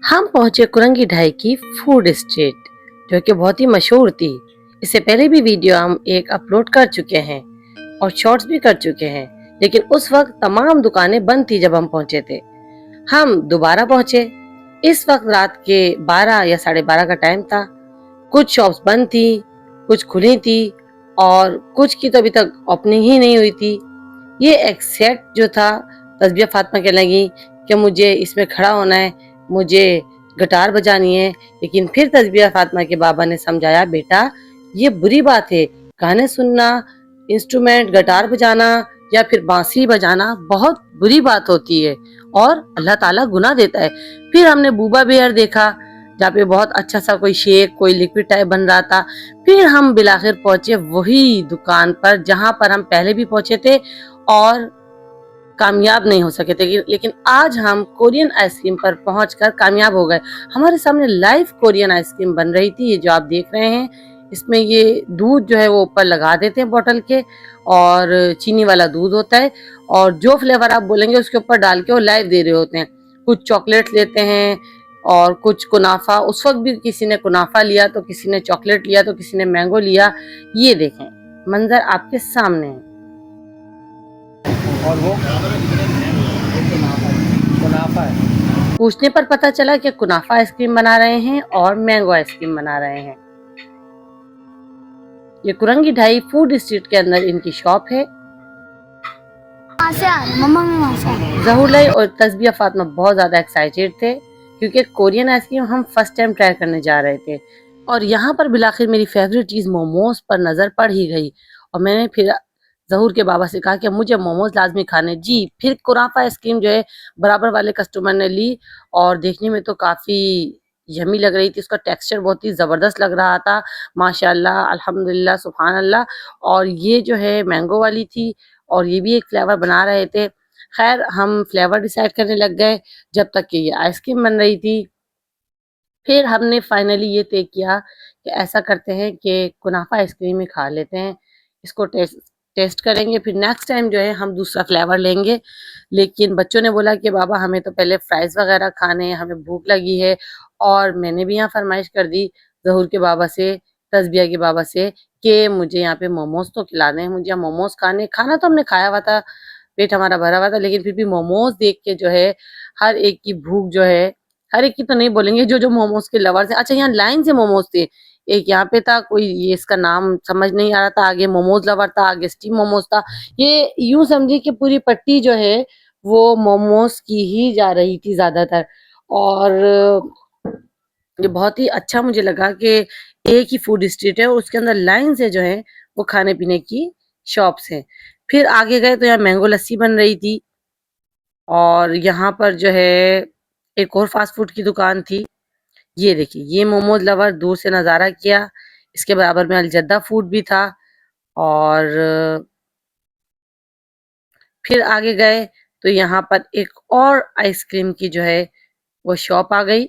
हम पहुंचे कुरंगी ढाई की फूड स्ट्रीट, जो कि बहुत ही मशहूर थी। इससे पहले भी वीडियो हम एक अपलोड कर चुके हैं और शॉर्ट्स भी कर चुके हैं, लेकिन उस वक्त तमाम दुकानें बंद थी जब हम पहुंचे थे। हम दोबारा पहुंचे। इस वक्त रात के 12 या 12:30 का टाइम था। कुछ शॉप्स बंद थी, कुछ खुली थी और कुछ की तो अभी तक ओपनिंग ही नहीं हुई थी। ये एक्सेप्ट जो था, तस्बिया फातिमा कहने लगी कि मुझे इसमें खड़ा होना है, मुझे गिटार बजानी है। लेकिन फिर तस्बिया फातिमा के बाबा ने समझाया, बेटा ये बुरी बात है, गाने सुनना, इंस्ट्रूमेंट गिटार बजाना या फिर बांसुरी बजाना बहुत बुरी बात होती है और अल्लाह ताला गुनाह देता है। फिर हमने बूबा बिहार देखा, जहाँ पे बहुत अच्छा सा कोई शेक, कोई लिक्विड टाइप बन रहा था। फिर हम बिलाखिर पहुंचे वही दुकान पर जहां पर हम पहले भी पहुंचे थे और कामयाब नहीं हो सके थे, लेकिन आज हम कोरियन आइसक्रीम पर पहुंचकर कामयाब हो गए। हमारे सामने लाइव कोरियन आइसक्रीम बन रही थी, ये जो आप देख रहे हैं। इसमें ये दूध जो है वो ऊपर लगा देते हैं बोतल के, और चीनी वाला दूध होता है, और जो फ्लेवर आप बोलेंगे उसके ऊपर डाल के वो लाइव दे रहे होते हैं। कुछ चॉकलेट लेते हैं और कुछ कुनाफा। उस वक्त भी किसी ने कुनाफा लिया तो किसी ने चॉकलेट लिया तो किसी ने मैंगो लिया। ये देखें, मंजर आपके सामने है। और वो मुनाफा है। पूछने पर पता चला कि कुनाफा आइसक्रीम बना रहे हैं और मैंगो आइसक्रीम बना रहे हैं। ये कुरंगी ढाई फूड स्ट्रीट के अंदर इनकी शॉप है। जहूर लाई और तस्बिया फातिमा बहुत ज्यादा एक्साइटेड थे क्योंकि कोरियन आइसक्रीम हम फर्स्ट टाइम ट्राई करने जा रहे थे। और यहाँ पर बिलाखिर मेरी फेवरेट चीज मोमोज पर नजर पड़ ही गई और मैंने फिर जहूर के बाबा से कहा कि मुझे मोमोज लाजमी खाने। जी, फिर कुनाफा आइसक्रीम जो है बराबर वाले कस्टमर ने ली और देखने में तो काफी यमी लग रही थी। उसका टेक्सचर बहुत ही जबरदस्त लग रहा था, माशाल्लाह, अल्हम्दुलिल्लाह, सुभान अल्लाह। और ये जो है मैंगो वाली थी और ये भी एक फ्लेवर बना रहे थे। खैर, हम फ्लेवर डिसाइड करने लग गए जब तक कि ये आइसक्रीम बन रही थी। फिर हमने फाइनली ये तय किया कि ऐसा करते हैं कि कुनाफा आइसक्रीम ही खा लेते हैं, इसको टेस्ट करेंगे, फिर नेक्स्ट टाइम जो है हम दूसरा फ्लेवर लेंगे। लेकिन बच्चों ने बोला कि बाबा हमें तो पहले फ्राइज वगैरह खाने हैं, हमें भूख लगी है। और मैंने भी यहाँ फरमाइश कर दी जहूर के बाबा से, तस्बिया के बाबा से, कि मुझे यहाँ पे मोमोज तो खिला दें, मुझे यहाँ मोमोज खाने। खाना तो हमने खाया हुआ था, पेट हमारा भरा हुआ था, लेकिन फिर भी मोमोज देख के जो है हर एक की भूख जो है, हर एक की तो नहीं बोलेंगे, जो जो मोमोज के लवर्स है। अच्छा, यहाँ लाइन से मोमोज थे। एक यहाँ पे था कोई, ये इसका नाम समझ नहीं आ रहा था, आगे मोमोज लवर था, आगे स्टीम मोमोज था। ये यूं समझिए कि पूरी पट्टी जो है वो मोमोज की ही जा रही थी ज्यादातर। और ये बहुत ही अच्छा मुझे लगा कि एक ही फूड स्ट्रीट है और उसके अंदर लाइन से जो है वो खाने पीने की शॉप्स हैं। फिर आगे गए तो यहाँ मैंगो लस्सी बन रही थी और यहाँ पर जो है एक और फास्ट फूड की दुकान थी। ये देखिए, ये मोमोज लवर दूर से नज़ारा किया। इसके बराबर में अलजद्दा फूड भी था। और फिर आगे गए तो यहाँ पर एक और आइसक्रीम की जो है वो शॉप आ गई।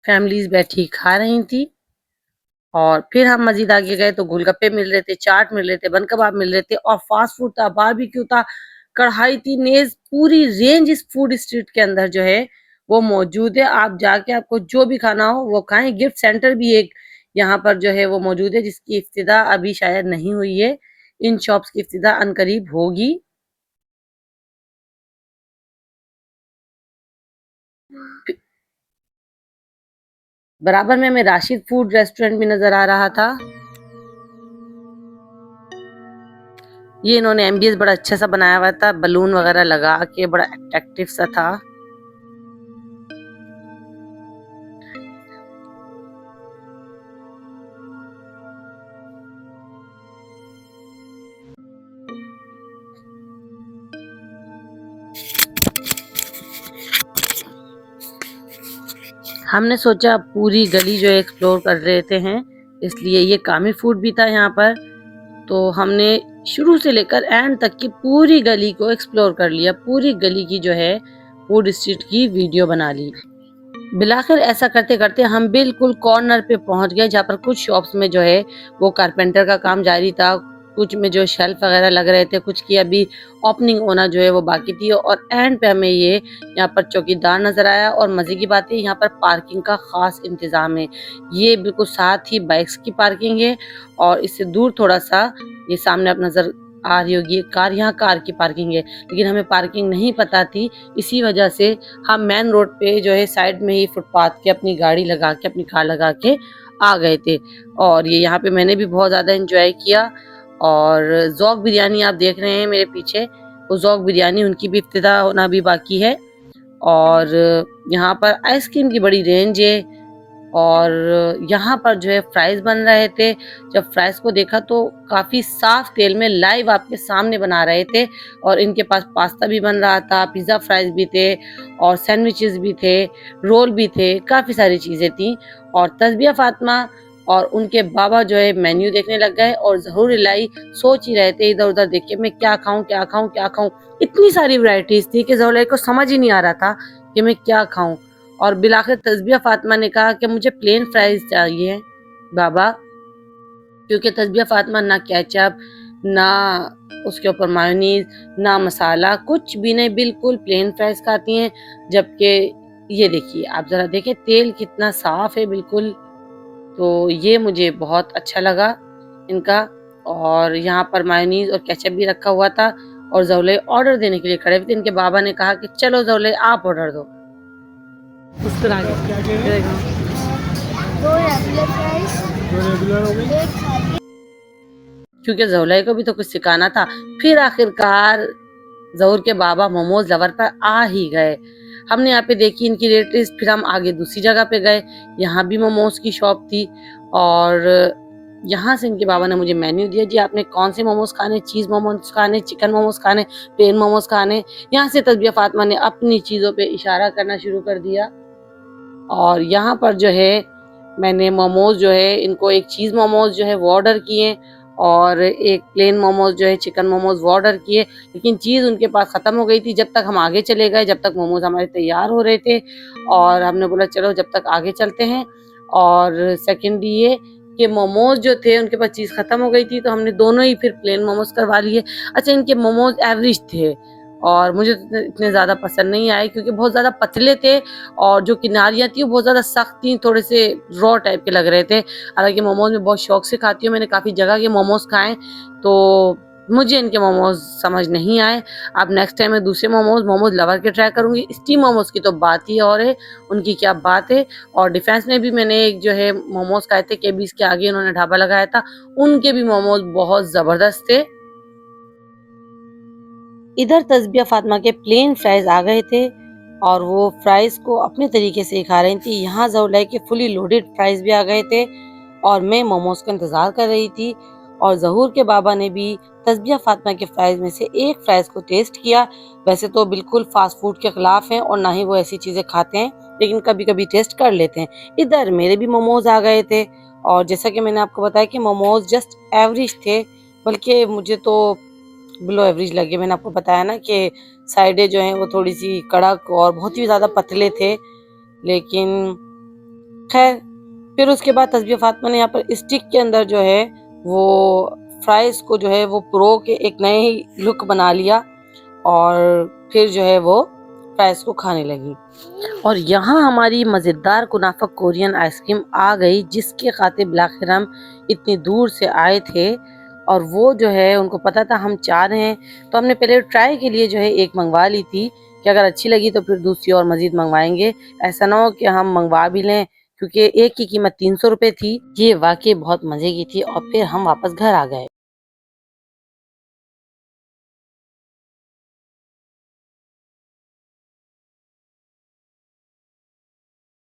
फैमिलीज बैठी खा रही थी। और फिर हम मजीद आगे गए तो गोलगप्पे मिल रहे थे, चाट मिल रहे थे, बन कबाब मिल रहे थे और फास्ट फूड था, बारबेक्यू था, कढ़ाई थी, नेज, पूरी रेंज इस फूड स्ट्रीट के अंदर जो है वो मौजूद है। आप जाके आपको जो भी खाना हो वो खाएं। गिफ्ट सेंटर भी एक यहाँ पर जो है वो मौजूद है, जिसकी इफ्तिदा अभी शायद नहीं हुई है। इन शॉप्स की इफ्तिदा अनकरीब होगी। बराबर में हमें राशिद फूड रेस्टोरेंट भी नजर आ रहा था। ये इन्होंने एम्बियंस बड़ा अच्छा सा बनाया हुआ था, बलून वगैरह लगा के बड़ा अट्रैक्टिव सा था। हमने सोचा पूरी गली जो एक्सप्लोर कर लेते हैं, इसलिए ये कामी फूड भी था यहाँ पर। तो हमने शुरू से लेकर एंड तक की पूरी गली को एक्सप्लोर कर लिया। पूरी गली की जो है फूड स्ट्रीट की वीडियो बना ली। बिलाखिर ऐसा करते करते हम बिल्कुल कॉर्नर पे पहुंच गए, जहाँ पर कुछ शॉप्स में जो है वो कारपेंटर का काम जारी था। कुछ में जो शेल्फ वगैरह लग रहे थे, कुछ की अभी ओपनिंग होना जो है वो बाकी थी। और एंड पे हमें ये यहाँ पर चौकीदार नजर आया। और मजे की बात है, यहाँ पर पार्किंग का खास इंतजाम है। ये बिल्कुल साथ ही बाइक्स की पार्किंग है और इससे दूर थोड़ा सा ये सामने आप नजर आ रही होगी कार, यहाँ कार की पार्किंग है। लेकिन हमें पार्किंग नहीं पता थी, इसी वजह से हम मेन रोड पे जो है साइड में ही फुटपाथ के अपनी गाड़ी लगा के, अपनी कार लगा के आ गए थे। और ये यहाँ पे मैंने भी बहुत ज़्यादा एंजॉय किया। और ज़ौक बिरयानी आप देख रहे हैं मेरे पीछे, वो ज़ौक बिरयानी उनकी भी इफ्तिताह होना भी बाकी है। और यहाँ पर आइसक्रीम की बड़ी रेंज है। और यहाँ पर जो है फ्राइज बन रहे थे। जब फ्राइज को देखा तो काफ़ी साफ तेल में लाइव आपके सामने बना रहे थे। और इनके पास पास्ता भी बन रहा था, पिज़्ज़ा फ्राइज भी थे और सैंडविचेस भी थे, रोल भी थे, काफ़ी सारी चीज़ें थी। और तस्बिया फातिमा और उनके बाबा जो है मेन्यू देखने लग गए और ज़हूर इलाही सोच ही रहे थे इधर उधर देख के, मैं क्या खाऊं क्या खाऊं क्या खाऊं। इतनी सारी वैरायटीज थी कि ज़हूर इलाही को समझ ही नहीं आ रहा था कि मैं क्या खाऊं। और बिलाखिर तस्बिया फातिमा ने कहा कि मुझे प्लेन फ्राइज चाहिए बाबा, क्योंकि तस्बिया फातिमा ना केचप, ना उसके ऊपर मायोनीज, ना मसाला, कुछ भी नहीं, बिल्कुल प्लेन फ्राइज खाती हैं। जबकि ये देखिए, आप जरा देखें तेल कितना साफ है बिल्कुल। तो ये मुझे बहुत अच्छा लगा इनका। और यहाँ पर मायोनीज और केचप भी रखा हुआ था। और ज़ौले ऑर्डर देने के लिए खड़े हुए थे। इनके बाबा ने कहा कि चलो ज़ौले आप ऑर्डर दो। उस तरह दो रेगुलर फ्राइज, जो रेगुलर हो गई। एक थाली। क्योंकि ज़ौलाई को भी तो कुछ सिखाना था। फिर आखिरकार ज़हूर के बाबा मोमोज लवर पर आ ही गए। हमने यहाँ पे देखी इनकी रेट लिस्ट, फिर हम आगे दूसरी जगह पे गए। यहाँ भी मोमोज की शॉप थी। और यहाँ से इनके बाबा ने मुझे मेन्यू दिया, जी आपने कौन से मोमोज खाने, चीज़ मोमोज खाने, चिकन मोमोज खाने, प्लेन मोमोज खाने। यहाँ से तस्बिया फातिमा ने अपनी चीज़ों पे इशारा करना शुरू कर दिया। और यहाँ पर जो है मैंने मोमोज जो है इनको एक चीज़ मोमोज जो है वो ऑर्डर किए और एक प्लेन मोमोज जो है चिकन मोमोज वो ऑर्डर किए। लेकिन चीज़ उनके पास ख़त्म हो गई थी। जब तक हम आगे चले गए, जब तक मोमोज हमारे तैयार हो रहे थे, और हमने बोला चलो जब तक आगे चलते हैं। और सेकेंड ये कि मोमोज जो थे उनके पास चीज़ ख़त्म हो गई थी, तो हमने दोनों ही फिर प्लेन मोमोज करवा लिए। अच्छा, इनके मोमोज एवरेज थे और मुझे तो इतने ज़्यादा पसंद नहीं आए, क्योंकि बहुत ज़्यादा पतले थे और जो किनारियाँ थी वो बहुत ज़्यादा सख्त थी, थोड़े से रॉ टाइप के लग रहे थे। हालांकि मोमोज में बहुत शौक से खाती हूँ, मैंने काफ़ी जगह के मोमोज खाए, तो मुझे इनके मोमोज समझ नहीं आए। अब नेक्स्ट टाइम मैं दूसरे मोमोज लवर के ट्राई करूँगी। स्टीम मोमोज की तो बात ही और है, उनकी क्या बात है। और डिफेंस में भी मैंने एक जो है मोमोज खाए थे, केबीज के आगे उन्होंने ढाबा लगाया था, उनके भी मोमोज बहुत ज़बरदस्त थे। इधर तस्बिया फातिमा के प्लेन फ्राइज आ गए थे और वो फ्राइज को अपने तरीके से खा रही थी। यहाँ ज़ौलाई के फुली लोडेड फ्राइज भी आ गए थे और मैं मोमोज का इंतज़ार कर रही थी। और ज़हूर के बाबा ने भी तस्बिया फातिमा के फ्राइज में से एक फ्राइज को टेस्ट किया। वैसे तो बिल्कुल फास्ट फूड के खिलाफ हैं और ना ही वो ऐसी चीज़ें खाते हैं, लेकिन कभी कभी टेस्ट कर लेते हैं। इधर मेरे भी मोमोज आ गए थे और जैसा कि मैंने आपको बताया कि मोमोज जस्ट एवरेज थे, बल्कि मुझे तो बिलो एवरेज लगे। मैंने आपको बताया ना कि साइडें जो हैं वो थोड़ी सी कड़क और बहुत ही ज़्यादा पतले थे। लेकिन खैर, फिर उसके बाद तस्बिया फातिमा ने यहाँ पर स्टिक के अंदर जो है वो फ्राइज को जो है वो प्रो के एक नए ही लुक बना लिया और फिर जो है वो फ्राइज को खाने लगी। और यहाँ हमारी मज़ेदार कुनाफा कोरियन आइसक्रीम आ गई, जिसके खातिर बिलाखिर हम इतनी दूर से आए थे। और वो जो है उनको पता था हम 4 हैं, तो हमने पहले ट्राई के लिए जो है एक मंगवा ली थी कि अगर अच्छी लगी तो फिर दूसरी और मज़ीद मंगवाएंगे। ऐसा ना हो कि हम मंगवा भी लें, क्योंकि एक की कीमत 300 रुपये थी। ये वाकई बहुत मज़े की थी और फिर हम वापस घर आ गए।